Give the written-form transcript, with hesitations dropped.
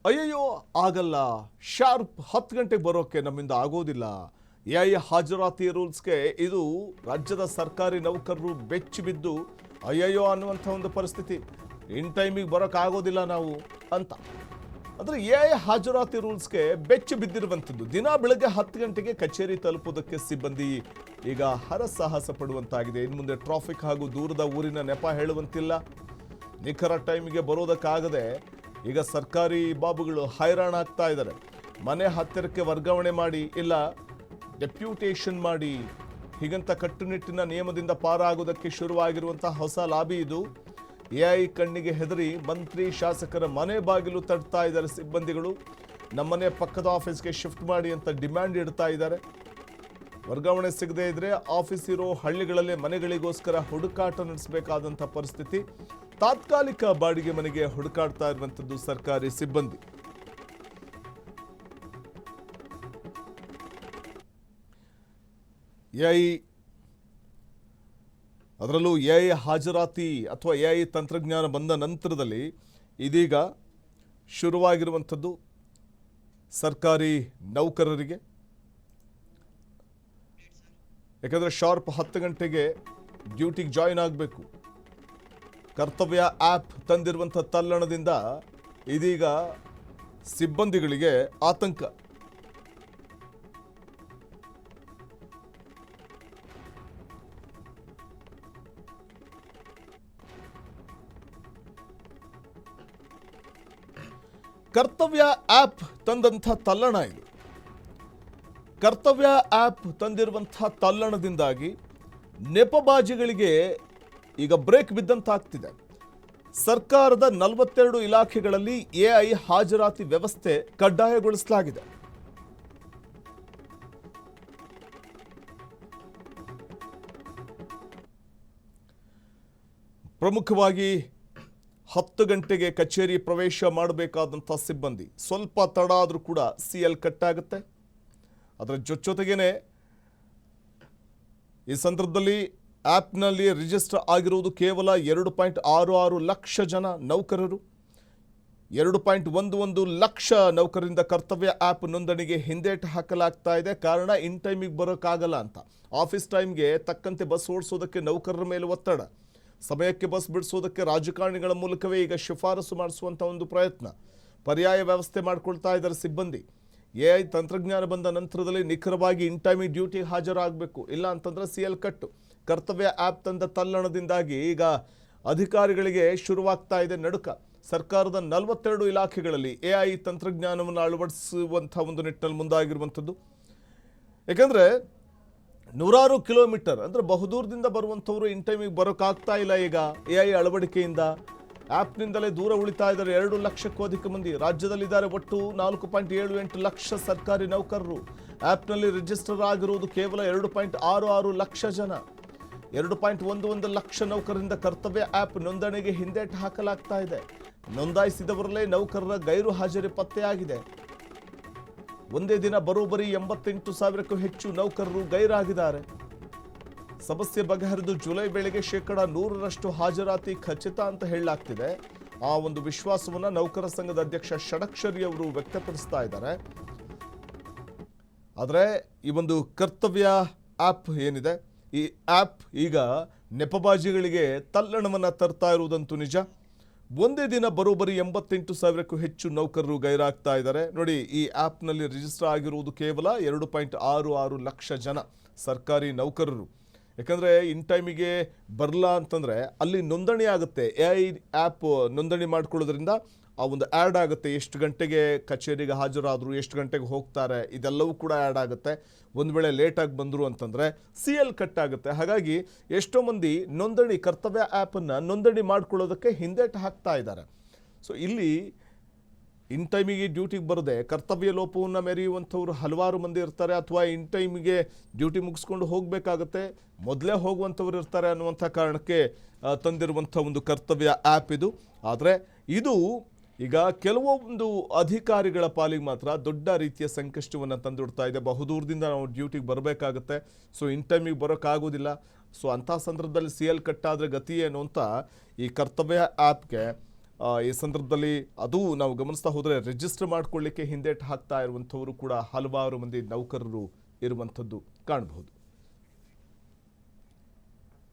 ಅಯ್ಯಯ್ಯೋ ಆಗಲ್ಲ, ಶಾರ್ಪ್ 10 ಗಂಟೆಗೆ ಬರೋಕ್ಕೆ ನಮ್ಮಿಂದ ಆಗೋದಿಲ್ಲ. ಎಐ ಹಾಜರಾತಿ ರೂಲ್ಸ್ಗೆ ಇದು ರಾಜ್ಯದ ಸರ್ಕಾರಿ ನೌಕರರು ಬೆಚ್ಚಿ ಬಿದ್ದು ಅಯ್ಯಯ್ಯೋ ಅನ್ನುವಂಥ ಒಂದು ಪರಿಸ್ಥಿತಿ. ಇನ್ ಟೈಮಿಗೆ ಬರೋಕ್ಕಾಗೋದಿಲ್ಲ ನಾವು ಅಂತ. ಅಂದರೆ ಎಐ ಹಾಜರಾತಿ ರೂಲ್ಸ್ಗೆ ಬೆಚ್ಚಿ ಬಿದ್ದಿರುವಂಥದ್ದು. ದಿನ ಬೆಳಗ್ಗೆ 10 ಗಂಟೆಗೆ ಕಚೇರಿ ತಲುಪುವುದಕ್ಕೆ ಸಿಬ್ಬಂದಿ ಈಗ ಹರಸಾಹಸ ಪಡುವಂತಾಗಿದೆ. ಇನ್ನು ಮುಂದೆ ಟ್ರಾಫಿಕ್ ಹಾಗೂ ದೂರದ ಊರಿನ ನೆಪ ಹೇಳುವಂತಿಲ್ಲ. ನಿಖರ ಟೈಮಿಗೆ ಬರೋದಕ್ಕಾಗದೆ ಈಗ ಸರ್ಕಾರಿ ಬಾಬುಗಳು ಹೈರಾಣ ಆಗ್ತಾ ಇದ್ದಾರೆ. ಮನೆ ಹತ್ತಿರಕ್ಕೆ ವರ್ಗಾವಣೆ ಮಾಡಿ, ಇಲ್ಲ ಡೆಪ್ಯೂಟೇಷನ್ ಮಾಡಿ, ಹೀಗಂತ ಕಟ್ಟುನಿಟ್ಟಿನ ನಿಯಮದಿಂದ ಪಾರಾಗುವುದಕ್ಕೆ ಶುರುವಾಗಿರುವಂತಹ ಹೊಸ ಲಾಬಿ ಇದು. ಎಐ ಕಣ್ಣಿಗೆ ಹೆದರಿ ಮಂತ್ರಿ ಶಾಸಕರ ಮನೆ ಬಾಗಿಲು ತಡ್ತಾ ಇದ್ದಾರೆ ಸಿಬ್ಬಂದಿಗಳು. ನಮ್ಮನೆ ಪಕ್ಕದ ಆಫೀಸ್ಗೆ ಶಿಫ್ಟ್ ಮಾಡಿ ಅಂತ ಡಿಮ್ಯಾಂಡ್ ಇಡ್ತಾ ಇದ್ದಾರೆ. ವರ್ಗಾವಣೆ ಸಿಗದೇ ಇದ್ರೆ ಆಫೀಸ್ ಇರೋ ಹಳ್ಳಿಗಳಲ್ಲೇ ಮನೆಗಳಿಗೋಸ್ಕರ ಹುಡುಕಾಟ ನಡೆಸಬೇಕಾದಂಥ ಪರಿಸ್ಥಿತಿ. ತಾತ್ಕಾಲಿಕ ಬಾಡಿಗೆ ಮನೆಗೆ ಹುಡುಕಾಡ್ತಾ ಇರುವಂಥದ್ದು ಸರ್ಕಾರಿ ಸಿಬ್ಬಂದಿ. ಎಐ, ಅದರಲ್ಲೂ ಎಐ ಹಾಜರಾತಿ ಅಥವಾ ಎಐ ತಂತ್ರಜ್ಞಾನ ಬಂದ ನಂತರದಲ್ಲಿ ಇದೀಗ ಶುರುವಾಗಿರುವಂಥದ್ದು ಸರ್ಕಾರಿ ನೌಕರರಿಗೆ. ಯಾಕಂದರೆ ಶಾರ್ಪ್ 10 ಗಂಟೆಗೆ ಡ್ಯೂಟಿಗೆ ಜಾಯಿನ್ ಆಗಬೇಕು. ಕರ್ತವ್ಯ ಆ್ಯಪ್ ತಂದಿರುವಂಥ ತಲ್ಲಣದಿಂದ ಇದೀಗ ಸಿಬ್ಬಂದಿಗಳಿಗೆ ಆತಂಕ. ಕರ್ತವ್ಯ ಆ್ಯಪ್ ತಂದಂಥ ತಲ್ಲಣ ಇದು. ಕರ್ತವ್ಯ ಆ್ಯಪ್ ತಂದಿರುವಂಥ ತಲ್ಲಣದಿಂದಾಗಿ ನೆಪಬಾಜಿಗಳಿಗೆ ಈಗ ಬ್ರೇಕ್ ಬಿದ್ದಂತಾಗ್ತಿದೆ. ಸರ್ಕಾರದ 42 ಇಲಾಖೆಗಳಲ್ಲಿ ಎಐ ಹಾಜರಾತಿ ವ್ಯವಸ್ಥೆ ಕಡ್ಡಾಯಗೊಳಿಸಲಾಗಿದೆ. ಪ್ರಮುಖವಾಗಿ 10 ಗಂಟೆಗೆ ಕಚೇರಿ ಪ್ರವೇಶ ಮಾಡಬೇಕಾದಂಥ ಸಿಬ್ಬಂದಿ ಸ್ವಲ್ಪ ತಡ ಆದರೂ ಕೂಡ CL ಕಟ್ ಆಗುತ್ತೆ. ಅದರ ಜೊತೆಗೇನೆ ಈ ಸಂದರ್ಭದಲ್ಲಿ ಆ್ಯಪ್ನಲ್ಲಿ ರಿಜಿಸ್ಟರ್ ಆಗಿರುವುದು ಕೇವಲ 2.66 ಲಕ್ಷ ಜನ ನೌಕರರು. 2.11 ಲಕ್ಷ ನೌಕರರಿಂದ ಕರ್ತವ್ಯ ಆ್ಯಪ್ ನೋಂದಣಿಗೆ ಹಿಂದೇಟು ಹಾಕಲಾಗ್ತಾ ಇದೆ. ಕಾರಣ ಇನ್ ಟೈಮಿಗೆ ಬರೋಕ್ಕಾಗಲ್ಲ ಅಂತ. ಆಫೀಸ್ ಟೈಮ್ಗೆ ತಕ್ಕಂತೆ ಬಸ್ ಓಡಿಸೋದಕ್ಕೆ ನೌಕರರ ಮೇಲೆ ಒತ್ತಡ, ಸಮಯಕ್ಕೆ ಬಸ್ ಬಿಡಿಸೋದಕ್ಕೆ ರಾಜಕಾರಣಿಗಳ ಮೂಲಕವೇ ಈಗ ಶಿಫಾರಸು ಮಾಡಿಸುವಂಥ ಒಂದು ಪ್ರಯತ್ನ, ಪರ್ಯಾಯ ವ್ಯವಸ್ಥೆ ಮಾಡಿಕೊಳ್ತಾ ಇದ್ದಾರೆ ಸಿಬ್ಬಂದಿ. ಎಐ ತಂತ್ರಜ್ಞಾನ ಬಂದ ನಂತರದಲ್ಲಿ ನಿಖರವಾಗಿ ಇನ್ ಟೈಮಿಗೆ ಡ್ಯೂಟಿಗೆ ಹಾಜರಾಗಬೇಕು, ಇಲ್ಲ ಅಂತಂದರೆ CL ಕಟ್ಟು. ಕರ್ತವ್ಯ ಆ್ಯಪ್ ತಂದ ತಲ್ಲಣದಿಂದಾಗಿ ಈಗ ಅಧಿಕಾರಿಗಳಿಗೆ ಶುರುವಾಗ್ತಾ ಇದೆ ನಡುಕ. ಸರ್ಕಾರದ 42 ಇಲಾಖೆಗಳಲ್ಲಿ ಎಐ ತಂತ್ರಜ್ಞಾನವನ್ನು ಅಳವಡಿಸುವಂಥ ಒಂದು ನಿಟ್ಟಿನಲ್ಲಿ ಮುಂದಾಗಿರುವಂಥದ್ದು. ಯಾಕಂದರೆ ನೂರಾರು ಕಿಲೋಮೀಟರ್ ಅಂದರೆ ಬಹುದೂರದಿಂದ ಬರುವಂಥವ್ರು ಇನ್ ಟೈಮಿಗೆ ಬರೋಕ್ಕಾಗ್ತಾ ಇಲ್ಲ. ಈಗ ಎಐ ಅಳವಡಿಕೆಯಿಂದ ಆ್ಯಪ್ನಿಂದಲೇ ದೂರ ಉಳಿತಾ ಇದ್ದಾರೆ 2 ಲಕ್ಷಕ್ಕೂ ಅಧಿಕ ಮಂದಿ. ರಾಜ್ಯದಲ್ಲಿದ್ದಾರೆ ಒಟ್ಟು 4.78 ಲಕ್ಷ ಸರ್ಕಾರಿ ನೌಕರರು. ಆ್ಯಪ್ನಲ್ಲಿ ರಿಜಿಸ್ಟರ್ ಆಗಿರುವುದು ಕೇವಲ 2.66 ಲಕ್ಷ ಜನ. 2.11 ಲಕ್ಷ ನೌಕರರಿಂದ ಕರ್ತವ್ಯ ಆ್ಯಪ್ ನೋಂದಣಿಗೆ ಹಿಂದೇಟು ಹಾಕಲಾಗ್ತಾ ಇದೆ. ನೋಂದಾಯಿಸಿದವರಲ್ಲೇ ನೌಕರರ ಗೈರು ಹಾಜರಿ ಪತ್ತೆಯಾಗಿದೆ. ಒಂದೇ ದಿನ ಬರೋಬ್ಬರಿ 88,000ಕ್ಕೂ ಹೆಚ್ಚು ನೌಕರರು ಗೈರಾಗಿದ್ದಾರೆ. ಸಮಸ್ಯೆ ಬಗೆಹರಿದು ಜುಲೈ ವೇಳೆಗೆ 100% ಹಾಜರಾತಿ ಖಚಿತ ಅಂತ ಹೇಳಲಾಗ್ತಿದೆ. ಆ ಒಂದು ವಿಶ್ವಾಸವನ್ನು ನೌಕರ ಸಂಘದ ಅಧ್ಯಕ್ಷ ಷಡಕ್ಷರಿ ಅವರು ವ್ಯಕ್ತಪಡಿಸ್ತಾ ಇದ್ದಾರೆ. ಆದರೆ ಈ ಒಂದು ಕರ್ತವ್ಯ ಆ್ಯಪ್ ಏನಿದೆ, ಈ ಆ್ಯಪ್ ಈಗ ನೆಪಬಾಜಿಗಳಿಗೆ ತಲ್ಲಣವನ್ನು ತರ್ತಾ ಇರುವುದಂತೂ ನಿಜ. ಒಂದೇ ದಿನ ಬರೋಬ್ಬರಿ 88,000ಕ್ಕೂ ಹೆಚ್ಚು ನೌಕರರು ಗೈರಾಗ್ತಾ ಇದ್ದಾರೆ. ನೋಡಿ, ಈ ಆ್ಯಪ್ನಲ್ಲಿ ರಿಜಿಸ್ಟರ್ ಆಗಿರುವುದು ಕೇವಲ 2.66 ಲಕ್ಷ ಜನ ಸರ್ಕಾರಿ ನೌಕರರು. ಯಾಕಂದರೆ ಇನ್ ಟೈಮಿಗೆ ಬರಲ್ಲ ಅಂತಂದರೆ ಅಲ್ಲಿ ನೋಂದಣಿ ಆಗುತ್ತೆ. ಎಐ ಆ್ಯಪ್ ನೋಂದಣಿ ಮಾಡ್ಕೊಳ್ಳೋದ್ರಿಂದ ಆ ಒಂದು ಆ್ಯಡ್ ಆಗುತ್ತೆ. ಎಷ್ಟು ಗಂಟೆಗೆ ಕಚೇರಿಗೆ ಹಾಜರಾದರು, ಎಷ್ಟು ಗಂಟೆಗೆ ಹೋಗ್ತಾರೆ, ಇದೆಲ್ಲವೂ ಕೂಡ ಆ್ಯಡ್ ಆಗುತ್ತೆ. ಒಂದು ವೇಳೆ ಲೇಟಾಗಿ ಬಂದರು ಅಂತಂದರೆ CL ಕಟ್ ಆಗುತ್ತೆ. ಹಾಗಾಗಿ ಎಷ್ಟೋ ಮಂದಿ ನೋಂದಣಿ ಕರ್ತವ್ಯ ಆ್ಯಪನ್ನು ನೋಂದಣಿ ಮಾಡ್ಕೊಳ್ಳೋದಕ್ಕೆ ಹಿಂದೇಟು ಹಾಕ್ತಾ ಇದ್ದಾರೆ. ಸೊ ಇಲ್ಲಿ ಇನ್ ಟೈಮಿಗೆ ಡ್ಯೂಟಿಗೆ ಬರದೆ ಕರ್ತವ್ಯ ಲೋಪವನ್ನು ಮೆರೆಯುವಂಥವ್ರು ಹಲವಾರು ಮಂದಿ ಇರ್ತಾರೆ. ಅಥವಾ ಇನ್ ಟೈಮಿಗೆ ಡ್ಯೂಟಿ ಮುಗಿಸ್ಕೊಂಡು ಹೋಗಬೇಕಾಗತ್ತೆ, ಮೊದಲೇ ಹೋಗುವಂಥವ್ರು ಇರ್ತಾರೆ ಅನ್ನುವಂಥ ಕಾರಣಕ್ಕೆ ತಂದಿರುವಂಥ ಒಂದು ಕರ್ತವ್ಯ ಆ್ಯಪ್ ಇದು. ಆದರೆ ಇದು ಈಗ ಕೆಲವೊಂದು ಅಧಿಕಾರಿಗಳ ಪಾಲಿಗೆ ಮಾತ್ರ ದೊಡ್ಡ ರೀತಿಯ ಸಂಕಷ್ಟವನ್ನು ತಂದುಡ್ತಾ ಇದೆ. ಬಹುದೂರದಿಂದ ನಾವು ಡ್ಯೂಟಿಗೆ ಬರಬೇಕಾಗುತ್ತೆ, ಸೊ ಇನ್ ಟೈಮಿಗೆ ಬರೋಕ್ಕಾಗೋದಿಲ್ಲ. ಸೊ ಅಂಥ ಸಂದರ್ಭದಲ್ಲಿ CL ಕಟ್ ಆದರೆ ಗತಿ ಏನು ಅಂತ ಈ ಕರ್ತವ್ಯ ಆ್ಯಪ್ಗೆ ಈ ಸಂದರ್ಭದಲ್ಲಿ ಅದು ನಾವು ಗಮನಿಸ್ತಾ ಹೋದರೆ ರಿಜಿಸ್ಟರ್ ಮಾಡ್ಕೊಳ್ಳಿಕ್ಕೆ ಹಿಂದೇಟು ಹಾಕ್ತಾ ಇರುವಂಥವರು ಕೂಡ ಹಲವಾರು ಮಂದಿ ನೌಕರರು ಇರುವಂಥದ್ದು ಕಾಣಬಹುದು.